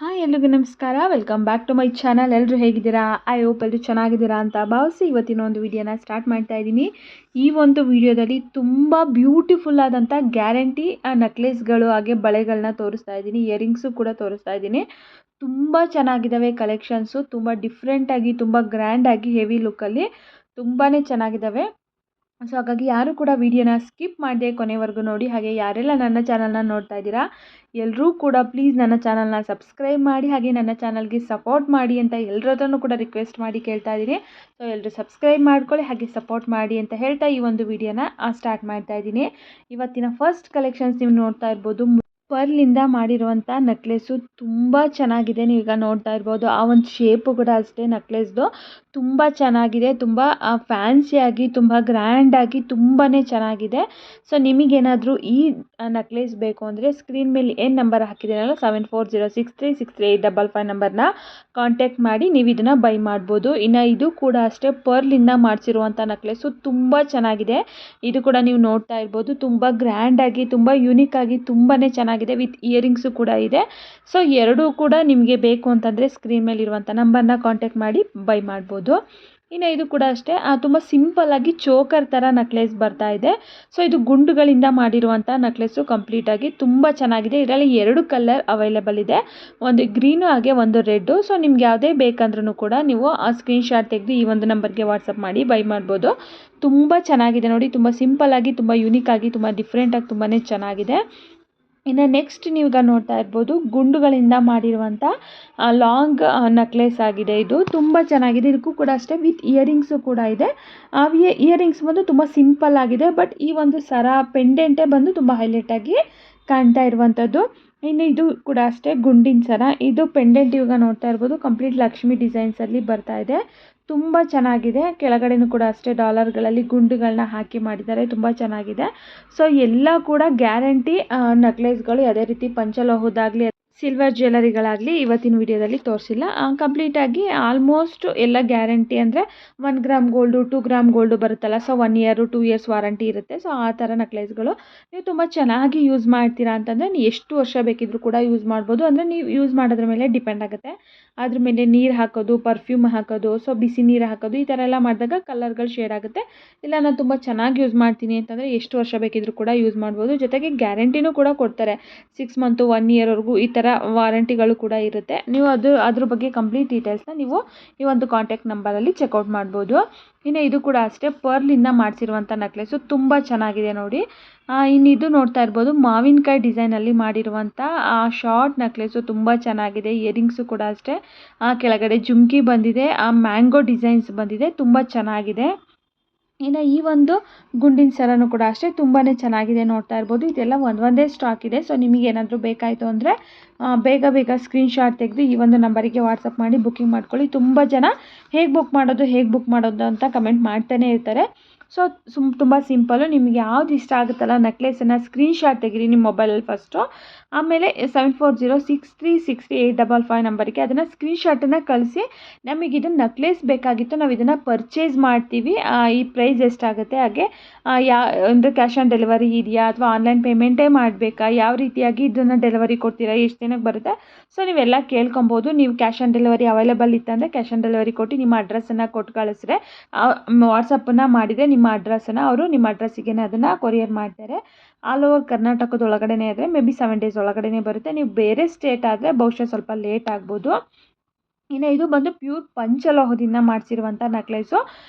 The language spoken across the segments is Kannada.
ಹಾಯ್ ಎಲ್ರಿಗೂ ನಮಸ್ಕಾರ. Welcome back to my channel. ಎಲ್ಲರೂ ಹೇಗಿದ್ದೀರಾ? ಐ ಹೋಪ್ ಎಲ್ಲರೂ ಚೆನ್ನಾಗಿದ್ದೀರಾ ಅಂತ ಭಾವಿಸಿ ಇವತ್ತಿನ ಒಂದು ವಿಡಿಯೋನ ಸ್ಟಾರ್ಟ್ ಮಾಡ್ತಾ ಇದ್ದೀನಿ. ಈ ಒಂದು ವಿಡಿಯೋದಲ್ಲಿ ತುಂಬ ಬ್ಯೂಟಿಫುಲ್ ಆದಂಥ ಗ್ಯಾರಂಟಿ ನೆಕ್ಲೆಸ್ಗಳು ಹಾಗೆ ಬಳೆಗಳನ್ನ ತೋರಿಸ್ತಾ ಇದ್ದೀನಿ. ಇಯರಿಂಗ್ಸು ಕೂಡ ತೋರಿಸ್ತಾ ಇದ್ದೀನಿ. ತುಂಬ ಚೆನ್ನಾಗಿದ್ದಾವೆ ಕಲೆಕ್ಷನ್ಸು. ತುಂಬ ಡಿಫ್ರೆಂಟಾಗಿ, ತುಂಬ ಗ್ರ್ಯಾಂಡಾಗಿ, ಹೆವಿ ಲುಕ್ಕಲ್ಲಿ ತುಂಬಾ ಚೆನ್ನಾಗಿದ್ದಾವೆ. ಸೊ ಹಾಗಾಗಿ ಯಾರು ಕೂಡ ವಿಡಿಯೋನ ಸ್ಕಿಪ್ ಮಾಡದೆ ಕೊನೆವರೆಗೂ ನೋಡಿ. ಹಾಗೆ ಯಾರೆಲ್ಲ ನನ್ನ ಚಾನಲ್ನ ನೋಡ್ತಾ ಇದ್ದೀರಾ ಎಲ್ಲರೂ ಕೂಡ ಪ್ಲೀಸ್ ನನ್ನ ಚಾನಲ್ನ ಸಬ್ಸ್ಕ್ರೈಬ್ ಮಾಡಿ, ಹಾಗೆ ನನ್ನ ಚಾನಲ್ಗೆ ಸಪೋರ್ಟ್ ಮಾಡಿ ಅಂತ ಎಲ್ಲರ ಹತ್ರನೂ ಕೂಡ ರಿಕ್ವೆಸ್ಟ್ ಮಾಡಿ ಕೇಳ್ತಾ ಇದ್ದೀನಿ. ಸೊ ಎಲ್ಲರೂ ಸಬ್ಸ್ಕ್ರೈಬ್ ಮಾಡ್ಕೊಳ್ಳಿ, ಹಾಗೆ ಸಪೋರ್ಟ್ ಮಾಡಿ ಅಂತ ಹೇಳ್ತಾ ಈ ಒಂದು ವಿಡಿಯೋನ ಸ್ಟಾರ್ಟ್ ಮಾಡ್ತಾ ಇದ್ದೀನಿ. ಇವತ್ತಿನ ಫಸ್ಟ್ ಕಲೆಕ್ಷನ್ಸ್ ನೀವು ನೋಡ್ತಾ ಇರ್ಬೋದು. ಪರ್ಲಿಂದ ಮಾಡಿರುವಂಥ ನೆಕ್ಲೆಸ್ಸು ತುಂಬ ಚೆನ್ನಾಗಿದೆ. ನೀವೀಗ ನೋಡ್ತಾ ಇರ್ಬೋದು. ಆ ಒಂದು ಶೇಪು ಕೂಡ ಅಷ್ಟೇ ನೆಕ್ಲೆಸ್ದು ತುಂಬ ಚೆನ್ನಾಗಿದೆ. ತುಂಬ ಫ್ಯಾನ್ಸಿಯಾಗಿ, ತುಂಬ ಗ್ರ್ಯಾಂಡಾಗಿ ತುಂಬಾ ಚೆನ್ನಾಗಿದೆ. ಸೊ ನಿಮಗೇನಾದರೂ ಈ ನೆಕ್ಲೆಸ್ ಬೇಕು ಅಂದರೆ ಸ್ಕ್ರೀನ್ ಮೇಲೆ ಏನು ನಂಬರ್ ಹಾಕಿದ್ದೀನಲ್ಲ 7406363855 ನಂಬರ್ನ ಕಾಂಟ್ಯಾಕ್ಟ್ ಮಾಡಿ ನೀವು ಇದನ್ನು ಬೈ ಮಾಡ್ಬೋದು. ಇನ್ನು ಇದು ಕೂಡ ಅಷ್ಟೇ ಪರ್ಲಿಂದ ಮಾಡಿಸಿರುವಂಥ ನೆಕ್ಲೆಸ್ಸು ತುಂಬ ಚೆನ್ನಾಗಿದೆ. ಇದು ಕೂಡ ನೀವು ನೋಡ್ತಾ ಇರ್ಬೋದು. ತುಂಬ ಗ್ರ್ಯಾಂಡಾಗಿ, ತುಂಬ ಯೂನಿಕ್ಕಾಗಿ ತುಂಬಾ ಚೆನ್ನಾಗಿದೆ. ವಿತ್ ಇಯರಿಂಗ್ಸು ಕೂಡ ಇದೆ. ಸೊ ಎರಡೂ ಕೂಡ ನಿಮಗೆ ಬೇಕು ಅಂತಂದರೆ ಸ್ಕ್ರೀನ್ ಮೇಲೆ ಇರುವಂಥ ನಂಬರ್ನ ಕಾಂಟ್ಯಾಕ್ಟ್ ಮಾಡಿ ಬೈ ಮಾಡ್ಬೋದು. ಇನ್ನು ಇದು ಕೂಡ ಅಷ್ಟೇ ತುಂಬ ಸಿಂಪಲ್ಲಾಗಿ ಚೋಕರ್ ಥರ ನೆಕ್ಲೆಸ್ ಬರ್ತಾ ಇದೆ. ಸೊ ಇದು ಗುಂಡುಗಳಿಂದ ಮಾಡಿರುವಂಥ ನೆಕ್ಲೆಸ್ಸು ಕಂಪ್ಲೀಟಾಗಿ ತುಂಬ ಚೆನ್ನಾಗಿದೆ. ಇದರಲ್ಲಿ 2 ಕಲರ್ ಅವೈಲೇಬಲ್ ಇದೆ, ಒಂದು ಗ್ರೀನು ಹಾಗೆ ಒಂದು ರೆಡ್ಡು. ಸೊ ನಿಮ್ಗೆ ಯಾವುದೇ ಬೇಕಂದ್ರೂ ಕೂಡ ನೀವು ಆ ಸ್ಕ್ರೀನ್ಶಾಟ್ ತೆಗೆದು ಈ ಒಂದು ನಂಬರ್ಗೆ ವಾಟ್ಸಪ್ ಮಾಡಿ ಬೈ ಮಾಡ್ಬೋದು. ತುಂಬ ಚೆನ್ನಾಗಿದೆ ನೋಡಿ. ತುಂಬ ಸಿಂಪಲ್ಲಾಗಿ, ತುಂಬ ಯೂನಿಕ್ಕಾಗಿ, ತುಂಬ ಡಿಫ್ರೆಂಟಾಗಿ ತುಂಬಾ ಚೆನ್ನಾಗಿದೆ. ಇನ್ನು ನೆಕ್ಸ್ಟ್ ನೀವೀಗ ನೋಡ್ತಾ ಇರ್ಬೋದು, ಗುಂಡುಗಳಿಂದ ಮಾಡಿರುವಂಥ ಲಾಂಗ್ ನೆಕ್ಲೆಸ್ ಆಗಿದೆ. ಇದು ತುಂಬ ಚೆನ್ನಾಗಿದೆ. ಇದಕ್ಕೂ ಕೂಡ ಅಷ್ಟೇ ವಿತ್ ಇಯರಿಂಗ್ಸು ಕೂಡ ಇದೆ. ಇಯರಿಂಗ್ಸ್ ಬಂದು ತುಂಬ ಸಿಂಪಲ್ ಆಗಿದೆ, ಬಟ್ ಈ ಒಂದು ಸರ ಪೆಂಡೆಂಟೇ ಬಂದು ತುಂಬ ಹೈಲೈಟಾಗಿ ಕಾಣ್ತಾ ಇರುವಂಥದ್ದು. ಇನ್ನು ಇದು ಕೂಡ ಅಷ್ಟೇ ಗುಂಡಿನ ಸರ. ಇದು ಪೆಂಡೆಂಟ್ ಇವಾಗ ನೋಡ್ತಾ ಇರ್ಬೋದು, ಕಂಪ್ಲೀಟ್ ಲಕ್ಷ್ಮಿ ಡಿಸೈನ್ಸಲ್ಲಿ ಬರ್ತಾ ಇದೆ. ತುಂಬ ಚೆನ್ನಾಗಿದೆ. ಕೆಳಗಡೆನೂ ಕೂಡ ಅಷ್ಟೇ ಡಾಲರ್ಗಳಲ್ಲಿ ಗುಂಡುಗಳನ್ನ ಹಾಕಿ ಮಾಡಿದ್ದಾರೆ. ತುಂಬ ಚೆನ್ನಾಗಿದೆ. ಸೊ ಎಲ್ಲ ಕೂಡ ಗ್ಯಾರಂಟಿ ನೆಕ್ಲೆಸ್ಗಳು. ಅದೇ ರೀತಿ ಪಂಚಲೋಹದಾಗಲಿ ಸಿಲ್ವರ್ ಜ್ಯುವೆಲರಿಗಳಾಗಲಿ ಇವತ್ತಿನ ವಿಡಿಯೋದಲ್ಲಿ ತೋರಿಸಿಲ್ಲ. ಕಂಪ್ಲೀಟಾಗಿ ಆಲ್ಮೋಸ್ಟ್ ಎಲ್ಲ ಗ್ಯಾರಂಟಿ ಅಂದರೆ 1 ಗ್ರಾಮ್ ಗೋಲ್ಡು, 2 ಗ್ರಾಮ್ ಗೋಲ್ಡು ಬರುತ್ತಲ್ಲ. ಸೊ 1 ಇಯರು 2 ಇಯರ್ಸ್ ವಾರಂಟಿ ಇರುತ್ತೆ. ಸೊ ಆ ಥರ ನೆಕ್ಲೆಸ್ಗಳು ನೀವು ತುಂಬ ಚೆನ್ನಾಗಿ ಯೂಸ್ ಮಾಡ್ತೀರಾ ಅಂತಂದರೆ ನೀವು ಎಷ್ಟು ವರ್ಷ ಬೇಕಿದ್ರೂ ಕೂಡ ಯೂಸ್ ಮಾಡ್ಬೋದು. ಅಂದರೆ ನೀವು ಯೂಸ್ ಮಾಡೋದ್ರ ಮೇಲೆ ಡಿಪೆಂಡ್ ಆಗುತ್ತೆ. ಅದ್ರ ಮೇಲೆ ನೀರು ಹಾಕೋದು, ಪರ್ಫ್ಯೂಮ್ ಹಾಕೋದು, ಸೊ ಬಿಸಿ ನೀರು ಹಾಕೋದು, ಈ ಥರ ಎಲ್ಲ ಮಾಡಿದಾಗ ಕಲರ್ಗಳು ಶೇಡ್ ಆಗುತ್ತೆ. ಇಲ್ಲ ನಾನು ತುಂಬ ಚೆನ್ನಾಗಿ ಯೂಸ್ ಮಾಡ್ತೀನಿ ಅಂತಂದರೆ ಎಷ್ಟು ವರ್ಷ ಬೇಕಿದ್ರೂ ಕೂಡ ಯೂಸ್ ಮಾಡ್ಬೋದು. ಜೊತೆಗೆ ಗ್ಯಾರಂಟಿನೂ ಕೂಡ ಕೊಡ್ತಾರೆ. 6 ಮಂತು 1 ಇಯರ್ವರೆಗೂ ಈ ಥರ ವಾರಂಟಿಗಳು ಕೂಡ ಇರುತ್ತೆ. ನೀವು ಅದ್ರ ಬಗ್ಗೆ ಕಂಪ್ಲೀಟ್ ಡೀಟೇಲ್ಸ್ನ ನೀವು ಈ ಒಂದು ಕಾಂಟ್ಯಾಕ್ಟ್ ನಂಬರಲ್ಲಿ ಚೆಕ್ಔಟ್ ಮಾಡ್ಬೋದು. ಇನ್ನು ಇದು ಕೂಡ ಅಷ್ಟೇ ಪರ್ಲಿಂದ ಮಾಡಿಸಿರುವಂಥ ನೆಕ್ಲೆಸ್ಸು ತುಂಬ ಚೆನ್ನಾಗಿದೆ ನೋಡಿ. ಇನ್ನು ಇದು ನೋಡ್ತಾ ಇರ್ಬೋದು, ಮಾವಿನಕಾಯಿ ಡಿಸೈನಲ್ಲಿ ಮಾಡಿರುವಂಥ ಶಾರ್ಟ್ ನೆಕ್ಲೆಸ್ಸು ತುಂಬ ಚೆನ್ನಾಗಿದೆ. ಇಯರಿಂಗ್ಸು ಕೂಡ ಅಷ್ಟೇ ಕೆಳಗಡೆ ಜುಮ್ಕಿ ಬಂದಿದೆ, ಮ್ಯಾಂಗೋ ಡಿಸೈನ್ಸ್ ಬಂದಿದೆ. ತುಂಬ ಚೆನ್ನಾಗಿದೆ. ಇನ್ನು ಈ ಒಂದು ಗುಂಡಿನ ಸರನೂ ಕೂಡ ಅಷ್ಟೇ ತುಂಬಾ ಚೆನ್ನಾಗಿದೆ. ನೋಡ್ತಾ ಇರ್ಬೋದು. ಇದೆಲ್ಲ ಒಂದೇ ಸ್ಟಾಕ್ ಇದೆ. ಸೊ ನಿಮಗೇನಾದರೂ ಬೇಕಾಯಿತು ಅಂದರೆ ಬೇಗ ಸ್ಕ್ರೀನ್ಶಾಟ್ ತೆಗೆದು ಈ ಒಂದು ನಂಬರಿಗೆ ವಾಟ್ಸಪ್ ಮಾಡಿ ಬುಕ್ಕಿಂಗ್ ಮಾಡ್ಕೊಳ್ಳಿ. ತುಂಬ ಜನ ಹೇಗೆ ಬುಕ್ ಮಾಡೋದು ಅಂತ ಕಮೆಂಟ್ ಮಾಡ್ತಾನೆ ಇರ್ತಾರೆ. ಸೊ ತುಂಬ ಸಿಂಪಲ್ಲು. ನಿಮಗೆ ಯಾವ್ದು ಇಷ್ಟ ಆಗುತ್ತಲ್ಲ ನೆಕ್ಲೆಸನ್ನು ಸ್ಕ್ರೀನ್ಶಾಟ್ ತೆಗೀರಿ ನಿಮ್ಮ ಮೊಬೈಲಲ್ಲಿ ಫಸ್ಟು. ಆಮೇಲೆ 7406363855 ನಂಬರಿಗೆ ಅದನ್ನು ಸ್ಕ್ರೀನ್ಶಾಟನ್ನು ಕಳಿಸಿ. ನಮಗೆ ಇದನ್ನು ನೆಕ್ಲೆಸ್ ಬೇಕಾಗಿತ್ತು, ನಾವು ಇದನ್ನು ಪರ್ಚೇಸ್ ಮಾಡ್ತೀವಿ, ಈ ಪ್ರೈಸ್ ಎಷ್ಟಾಗುತ್ತೆ, ಹಾಗೆ ಅಂದರೆ ಕ್ಯಾಶ್ ಆನ್ ಡೆಲಿವರಿ ಇದೆಯಾ ಅಥವಾ ಆನ್ಲೈನ್ ಪೇಮೆಂಟೇ ಮಾಡಬೇಕಾ, ಯಾವ ರೀತಿಯಾಗಿ ಇದನ್ನು ಡೆಲಿವರಿ ಕೊಡ್ತೀರಾ, ಎಷ್ಟು ದಿನಕ್ಕೆ ಬರುತ್ತೆ, ಸೊ ನೀವೆಲ್ಲ ಕೇಳ್ಕೊಬೋದು. ನೀವು ಕ್ಯಾಶ್ ಆನ್ ಡೆಲಿವರಿ ಅವೈಲೇಬಲ್ ಇತ್ತಂದರೆ ಕ್ಯಾಶ್ ಆನ್ ಡೆಲಿವರಿ ಕೊಟ್ಟು ನಿಮ್ಮ ಅಡ್ರೆಸ್ಸನ್ನು ಕೊಟ್ಟು ಕಳಿಸ್ರೆ, ವಾಟ್ಸಪ್ಪನ್ನು ಮಾಡಿದರೆ ನಿಮ್ಮ ಅಡ್ರೆಸ್ಸನ್ನು ಅವರು ನಿಮ್ಮ ಅಡ್ರೆಸ್ಸಿಗೆ ಅದನ್ನು ಕೊರಿಯರ್ ಮಾಡ್ತಾರೆ. ಆಲ್ ಓವರ್ ಕರ್ನಾಟಕದ ಒಳಗಡೆ ಆದರೆ ಮೇ ಬಿ 7 ಡೇಸ್ ಒಳಗಡೆ ಬರುತ್ತೆ. ನೀವು ಬೇರೆ ಸ್ಟೇಟ್ ಆದರೆ ಬಹುಶಃ ಸ್ವಲ್ಪ ಲೇಟ್ ಆಗ್ಬೋದು. ಇನ್ನು ಇದು ಬಂದು ಪ್ಯೂರ್ ಪಂಚಲೋಹದಿಂದ ಮಾಡಿಸಿರುವಂಥ ನೆಕ್ಲೆಸ್ಸು.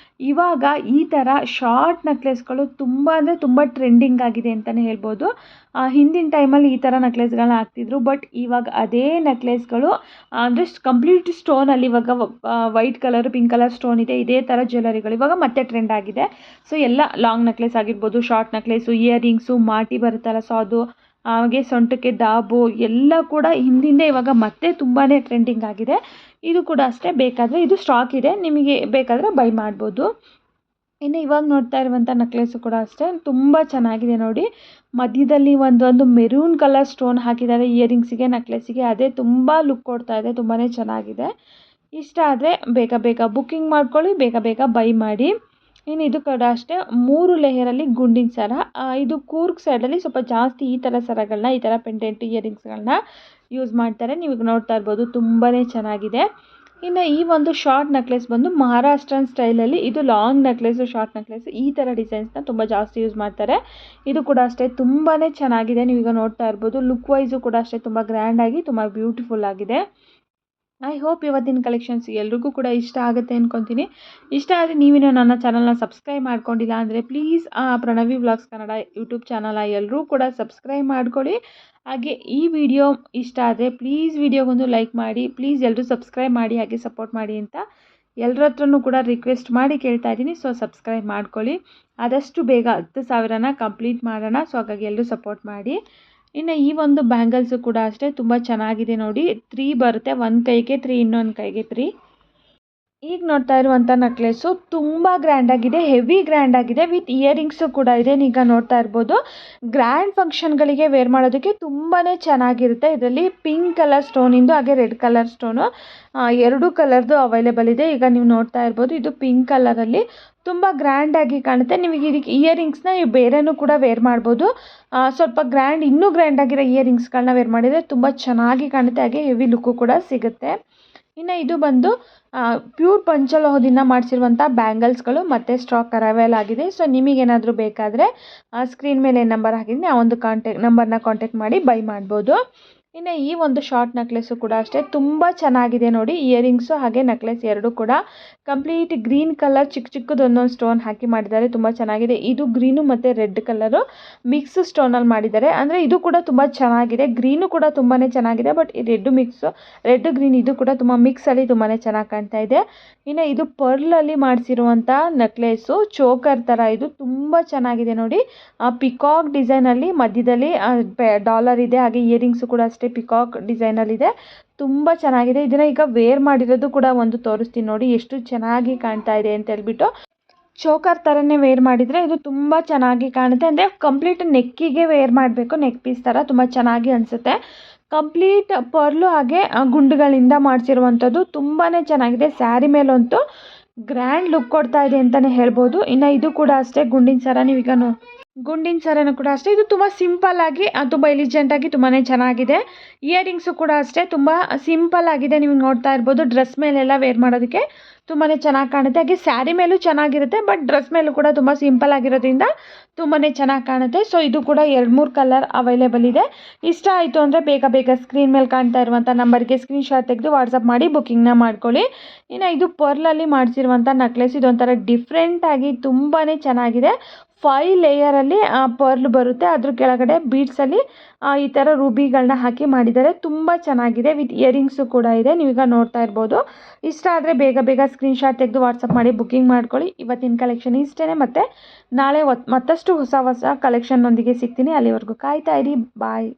ಇವಾಗ ಈ ಥರ ಶಾರ್ಟ್ ನೆಕ್ಲೆಸ್ಗಳು ತುಂಬ ಅಂದರೆ ತುಂಬ ಟ್ರೆಂಡಿಂಗ್ ಆಗಿದೆ ಅಂತಲೇ ಹೇಳ್ಬೋದು. ಹಿಂದಿನ ಟೈಮಲ್ಲಿ ಈ ಥರ ನೆಕ್ಲೆಸ್ಗಳನ್ನ ಹಾಕ್ತಿದ್ರು, ಬಟ್ ಇವಾಗ ಅದೇ ನೆಕ್ಲೆಸ್ಗಳು ಅಂದರೆ ಕಂಪ್ಲೀಟ್ ಸ್ಟೋನಲ್ಲಿ ಇವಾಗ white colour, pink colour stone ಇದೆ. ಇದೇ ಥರ ಜ್ಯುವೆಲರಿಗಳು ಇವಾಗ ಮತ್ತೆ ಟ್ರೆಂಡ್ ಆಗಿದೆ. ಸೊ ಎಲ್ಲ ಲಾಂಗ್ ನೆಕ್ಲೆಸ್ ಆಗಿರ್ಬೋದು, ಶಾರ್ಟ್ ನೆಕ್ಲೆಸ್ಸು, ಇಯರಿಂಗ್ಸು, ಮಾಟಿ ಬರುತ್ತಲ್ಲ, ಸೊ ಅದು, ಹಾಗೆ ಸೊಂಟಕ್ಕೆ ದಾಬು ಎಲ್ಲ ಕೂಡ ಹಿಂದಿಂದೆ ಇವಾಗ ಮತ್ತೆ ತುಂಬಾ ಟ್ರೆಂಡಿಂಗ್ ಆಗಿದೆ. ಇದು ಕೂಡ ಅಷ್ಟೇ. ಬೇಕಾದರೆ ಇದು ಸ್ಟಾಕ್ ಇದೆ, ನಿಮಗೆ ಬೇಕಾದರೆ ಬೈ ಮಾಡ್ಬೋದು. ಇನ್ನು ಇವಾಗ ನೋಡ್ತಾ ಇರುವಂಥ ನೆಕ್ಲೆಸ್ಸು ಕೂಡ ಅಷ್ಟೇ ತುಂಬ ಚೆನ್ನಾಗಿದೆ ನೋಡಿ. ಮಧ್ಯದಲ್ಲಿ ಒಂದು ಮೆರೂನ್ ಕಲರ್ ಸ್ಟೋನ್ ಹಾಕಿದ್ದಾರೆ ಇಯರಿಂಗ್ಸಿಗೆ, ನೆಕ್ಲೆಸ್ಸಿಗೆ. ಅದೇ ತುಂಬ ಲುಕ್ ಕೊಡ್ತಾ ಇದೆ. ತುಂಬಾ ಚೆನ್ನಾಗಿದೆ. ಇಷ್ಟ ಆದರೆ ಬೇಗ ಬುಕ್ಕಿಂಗ್ ಮಾಡ್ಕೊಳ್ಳಿ, ಬೇಗ ಬೈ ಮಾಡಿ. ಇನ್ನು ಇದು ಕೂಡ ಅಷ್ಟೇ 3 ಲೇಯರಲ್ಲಿ ಗುಂಡಿನ ಸರ. ಇದು ಕೂರ್ಗ್ ಸೈಡಲ್ಲಿ ಸ್ವಲ್ಪ ಜಾಸ್ತಿ ಈ ಥರ ಸರಗಳನ್ನ, ಈ ಥರ ಪೆಂಡೆಂಟ್ ಇಯರಿಂಗ್ಸ್ಗಳನ್ನ ಯೂಸ್ ಮಾಡ್ತಾರೆ. ನೀವು ನೋಡ್ತಾ ಇರ್ಬೋದು ತುಂಬಾ ಚೆನ್ನಾಗಿದೆ. ಇನ್ನು ಈ ಒಂದು ಶಾರ್ಟ್ ನೆಕ್ಲೆಸ್ ಬಂದು ಮಹಾರಾಷ್ಟ್ರನ್ ಸ್ಟೈಲಲ್ಲಿ, ಇದು ಲಾಂಗ್ ನೆಕ್ಲೆಸು, ಶಾರ್ಟ್ ನೆಕ್ಲೆಸ್ ಈ ಥರ ಡಿಸೈನ್ಸ್ನ ತುಂಬ ಜಾಸ್ತಿ ಯೂಸ್ ಮಾಡ್ತಾರೆ. ಇದು ಕೂಡ ಅಷ್ಟೇ ತುಂಬಾ ಚೆನ್ನಾಗಿದೆ. ನೀವೀಗ ನೋಡ್ತಾ ಇರ್ಬೋದು ಲುಕ್ ವೈಸು ಕೂಡ ಅಷ್ಟೇ ತುಂಬ ಗ್ರ್ಯಾಂಡಾಗಿ ತುಂಬ ಬ್ಯೂಟಿಫುಲ್ ಆಗಿದೆ. ಐ ಹೋಪ್ ಇವತ್ತಿನ ಕಲೆಕ್ಷನ್ಸ್ ಎಲ್ರಿಗೂ ಕೂಡ ಇಷ್ಟ ಆಗುತ್ತೆ ಅಂದ್ಕೊತೀನಿ. ಇಷ್ಟ ಆದರೆ ನೀವೇನೋ ನನ್ನ ಚಾನಲ್ನ ಸಬ್ಸ್ಕ್ರೈಬ್ ಮಾಡ್ಕೊಂಡಿಲ್ಲ ಅಂದರೆ please Pranavi vlogs Kannada YouTube ಚಾನಲ್ನ ಎಲ್ಲರೂ ಕೂಡ ಸಬ್ಸ್ಕ್ರೈಬ್ ಮಾಡ್ಕೊಳ್ಳಿ. ಹಾಗೆ ಈ ವಿಡಿಯೋ ಇಷ್ಟ ಆದರೆ ಪ್ಲೀಸ್ ವಿಡಿಯೋಗೊಂದು ಲೈಕ್ ಮಾಡಿ, ಪ್ಲೀಸ್ ಎಲ್ಲರೂ ಸಬ್ಸ್ಕ್ರೈಬ್ ಮಾಡಿ ಹಾಗೆ ಸಪೋರ್ಟ್ ಮಾಡಿ ಅಂತ ಎಲ್ಲರ ಹತ್ರನೂ ಕೂಡ ರಿಕ್ವೆಸ್ಟ್ ಮಾಡಿ ಕೇಳ್ತಾ ಇದ್ದೀನಿ. ಸೊ ಸಬ್ಸ್ಕ್ರೈಬ್ ಮಾಡ್ಕೊಳ್ಳಿ. ಆದಷ್ಟು ಬೇಗ 10,000ನ ಕಂಪ್ಲೀಟ್ ಮಾಡೋಣ. ಸೊ ಹಾಗಾಗಿ ಎಲ್ಲರೂ ಸಪೋರ್ಟ್ ಮಾಡಿ. ಇನ್ನು ಈ ಒಂದು ಬ್ಯಾಂಗಲ್ಸು ಕೂಡ ಅಷ್ಟೇ ತುಂಬ ಚೆನ್ನಾಗಿದೆ ನೋಡಿ. 3 ಬರುತ್ತೆ, ಒಂದು ಕೈಗೆ 3, ಇನ್ನೊಂದು ಕೈಗೆ 3. ಈಗ ನೋಡ್ತಾ ಇರುವಂಥ ನೆಕ್ಲೆಸ್ಸು ತುಂಬ ಗ್ರ್ಯಾಂಡಾಗಿದೆ, ಹೆವಿ ಗ್ರ್ಯಾಂಡಾಗಿದೆ, ವಿತ್ ಇಯರಿಂಗ್ಸು ಕೂಡ ಇದೆ. ಈಗ ನೋಡ್ತಾ ಇರ್ಬೋದು ಗ್ರ್ಯಾಂಡ್ ಫಂಕ್ಷನ್ಗಳಿಗೆ ವೇರ್ ಮಾಡೋದಕ್ಕೆ ತುಂಬಾ ಚೆನ್ನಾಗಿರುತ್ತೆ. ಇದರಲ್ಲಿ ಪಿಂಕ್ ಕಲರ್ ಸ್ಟೋನಿಂದು ಹಾಗೆ ರೆಡ್ ಕಲರ್ ಸ್ಟೋನು ಎರಡೂ ಕಲರ್ದು ಅವೈಲೇಬಲ್ ಇದೆ. ಈಗ ನೀವು ನೋಡ್ತಾ ಇರ್ಬೋದು ಇದು ಪಿಂಕ್ ಕಲರಲ್ಲಿ ತುಂಬ ಗ್ರ್ಯಾಂಡಾಗಿ ಕಾಣುತ್ತೆ. ನಿಮಗೆ ಇದಕ್ಕೆ ಇಯರಿಂಗ್ಸ್ನ ನೀವು ಬೇರೆನೂ ಕೂಡ ವೇರ್ ಮಾಡ್ಬೋದು. ಸ್ವಲ್ಪ ಗ್ರ್ಯಾಂಡ್, ಇನ್ನೂ ಗ್ರ್ಯಾಂಡಾಗಿರೋ ಇಯರಿಂಗ್ಸ್ಗಳನ್ನ ವೇರ್ ಮಾಡಿದರೆ ತುಂಬ ಚೆನ್ನಾಗಿ ಕಾಣುತ್ತೆ, ಹಾಗೆ ಹೆವಿ ಲುಕ್ಕು ಕೂಡ ಸಿಗುತ್ತೆ. ಇನ್ನು ಇದು ಬಂದು ಪ್ಯೂರ್ ಪಂಚಲೋಹದಿಂದ ಮಾಡಿಸಿರುವಂಥ ಬ್ಯಾಂಗಲ್ಸ್ಗಳು ಮತ್ತು ಸ್ಟಾಕ್ ಅರೈವಲ್ ಆಗಿದೆ. ಸೊ ನಿಮಗೇನಾದರೂ ಬೇಕಾದರೆ ಸ್ಕ್ರೀನ್ ಮೇಲೆ ನಂಬರ್ ಹಾಕಿದ್ದೀನಿ, ಆ ಒಂದು ನಂಬರ್ನ ಕಾಂಟ್ಯಾಕ್ಟ್ ಮಾಡಿ ಬೈ ಮಾಡ್ಬೋದು. ಇನ್ನು ಈ ಒಂದು ಶಾರ್ಟ್ ನೆಕ್ಲೆಸ್ಸು ಕೂಡ ಅಷ್ಟೇ ತುಂಬ ಚೆನ್ನಾಗಿದೆ ನೋಡಿ. ಇಯರಿಂಗ್ಸು ಹಾಗೆ ನೆಕ್ಲೆಸ್ ಎರಡೂ ಕೂಡ ಕಂಪ್ಲೀಟ್ ಗ್ರೀನ್ ಕಲರ್ ಚಿಕ್ಕ ಚಿಕ್ಕದೊಂದೊಂದು ಸ್ಟೋನ್ ಹಾಕಿ ಮಾಡಿದ್ದಾರೆ, ತುಂಬ ಚೆನ್ನಾಗಿದೆ. ಇದು ಗ್ರೀನು ಮತ್ತು ರೆಡ್ ಕಲರು ಮಿಕ್ಸ್ ಸ್ಟೋನಲ್ಲಿ ಮಾಡಿದ್ದಾರೆ. ಅಂದರೆ ಇದು ಕೂಡ ತುಂಬ ಚೆನ್ನಾಗಿದೆ. ಗ್ರೀನು ಕೂಡ ತುಂಬಾ ಚೆನ್ನಾಗಿದೆ, ಬಟ್ ಈ ರೆಡ್ ಗ್ರೀನ್ ಇದು ಕೂಡ ತುಂಬ ಮಿಕ್ಸಲ್ಲಿ ತುಂಬಾ ಚೆನ್ನಾಗಿ ಕಾಣ್ತಾ ಇದೆ. ಇನ್ನು ಇದು ಪರ್ಲಲ್ಲಿ ಮಾಡಿಸಿರುವಂಥ ನೆಕ್ಲೆಸ್ಸು, ಚೋಕರ್ ಥರ ಇದು ತುಂಬ ಚೆನ್ನಾಗಿದೆ ನೋಡಿ. ಪಿಕಾಕ್ ಡಿಸೈನಲ್ಲಿ ಮಧ್ಯದಲ್ಲಿ ಡಾಲರ್ ಇದೆ, ಹಾಗೆ ಇಯರಿಂಗ್ಸು ಕೂಡ ಅಷ್ಟೇ ಪಿಕಾಕ್ ಡಿಸೈನಲ್ಲಿದೆ, ತುಂಬ ಚೆನ್ನಾಗಿದೆ. ಇದನ್ನು ಈಗ ವೇರ್ ಮಾಡಿರೋದು ಕೂಡ ಒಂದು ತೋರಿಸ್ತೀನಿ ನೋಡಿ ಎಷ್ಟು ಚೆನ್ನಾಗಿ ಕಾಣ್ತಾ ಇದೆ ಅಂತ ಹೇಳ್ಬಿಟ್ಟು. ಚೋಕರ್ ಥರನೇ ವೇರ್ ಮಾಡಿದರೆ ಇದು ತುಂಬ ಚೆನ್ನಾಗಿ ಕಾಣುತ್ತೆ. ಅಂದರೆ ಕಂಪ್ಲೀಟ್ ನೆಕ್ಕಿಗೆ ವೇರ್ ಮಾಡಬೇಕು, ನೆಕ್ ಪೀಸ್ ಥರ ತುಂಬ ಚೆನ್ನಾಗಿ ಅನಿಸುತ್ತೆ. ಕಂಪ್ಲೀಟ್ ಪರ್ಲು ಹಾಗೆ ಗುಂಡುಗಳಿಂದ ಮಾಡಿಸಿರುವಂಥದ್ದು ತುಂಬಾ ಚೆನ್ನಾಗಿದೆ. ಸ್ಯಾರಿ ಮೇಲಂತೂ ಗ್ರ್ಯಾಂಡ್ ಲುಕ್ ಕೊಡ್ತಾ ಇದೆ ಅಂತಲೇ ಹೇಳ್ಬೋದು. ಇನ್ನು ಇದು ಕೂಡ ಅಷ್ಟೇ ಗುಂಡಿನ ಸರ, ನೀವೀಗ ಗುಂಡಿನ ಸರನೂ ಕೂಡ ಅಷ್ಟೇ ಇದು ತುಂಬ ಸಿಂಪಲ್ಲಾಗಿ ತುಂಬ ಎಲಿಜೆಂಟಾಗಿ ತುಂಬಾ ಚೆನ್ನಾಗಿದೆ. ಇಯರಿಂಗ್ಸು ಕೂಡ ಅಷ್ಟೇ ತುಂಬ ಸಿಂಪಲ್ ಆಗಿದೆ. ನೀವು ನೋಡ್ತಾ ಇರ್ಬೋದು ಡ್ರೆಸ್ ಮೇಲೆಲ್ಲ ವೇರ್ ಮಾಡೋದಕ್ಕೆ ತುಂಬಾ ಚೆನ್ನಾಗಿ ಕಾಣುತ್ತೆ, ಹಾಗೆ ಸ್ಯಾರಿ ಮೇಲೂ ಚೆನ್ನಾಗಿರುತ್ತೆ, ಬಟ್ ಡ್ರೆಸ್ ಮೇಲೂ ಕೂಡ ತುಂಬ ಸಿಂಪಲ್ ಆಗಿರೋದ್ರಿಂದ ತುಂಬಾ ಚೆನ್ನಾಗಿ ಕಾಣುತ್ತೆ. ಸೊ ಇದು ಕೂಡ 2-3 ಕಲರ್ ಅವೈಲೇಬಲ್ ಇದೆ. ಇಷ್ಟ ಆಯಿತು ಅಂದರೆ ಬೇಗ ಸ್ಕ್ರೀನ್ ಮೇಲೆ ಕಾಣ್ತಾ ಇರುವಂಥ ನಂಬರ್ಗೆ ಸ್ಕ್ರೀನ್ಶಾಟ್ ತೆಗೆದು ವಾಟ್ಸಪ್ ಮಾಡಿ ಬುಕ್ಕಿಂಗ್ನ ಮಾಡ್ಕೊಳ್ಳಿ. ಇನ್ನು ಇದು ಪರ್ಲಲ್ಲಿ ಮಾಡಿಸಿರುವಂಥ ನೆಕ್ಲೆಸ್, ಇದೊಂಥರ ಡಿಫ್ರೆಂಟಾಗಿ ತುಂಬಾ ಚೆನ್ನಾಗಿದೆ. 5 ಲೇಯರಲ್ಲಿ ಪರ್ಲ್ ಬರುತ್ತೆ, ಅದ್ರ ಕೆಳಗಡೆ ಬೀಡ್ಸಲ್ಲಿ ಈ ಥರ ರೂಬಿಗಳನ್ನ ಹಾಕಿ ಮಾಡಿದ್ದಾರೆ, ತುಂಬ ಚೆನ್ನಾಗಿದೆ. ವಿತ್ ಇಯರಿಂಗ್ಸು ಕೂಡ ಇದೆ, ನೀವೀಗ ನೋಡ್ತಾ ಇರ್ಬೋದು. ಇಷ್ಟ ಆದರೆ ಬೇಗ ಸ್ಕ್ರೀನ್ಶಾಟ್ ತೆಗೆದು ವಾಟ್ಸಪ್ ಮಾಡಿ ಬುಕ್ಕಿಂಗ್ ಮಾಡ್ಕೊಳ್ಳಿ. ಇವತ್ತಿನ ಕಲೆಕ್ಷನ್ ಇಷ್ಟೇ, ಮತ್ತು ನಾಳೆ ಮತ್ತಷ್ಟು ಹೊಸ ಕಲೆಕ್ಷನ್ನೊಂದಿಗೆ ಸಿಗ್ತೀನಿ. ಅಲ್ಲಿವರೆಗೂ ಕಾಯ್ತಾ ಇರಿ. ಬಾಯ್.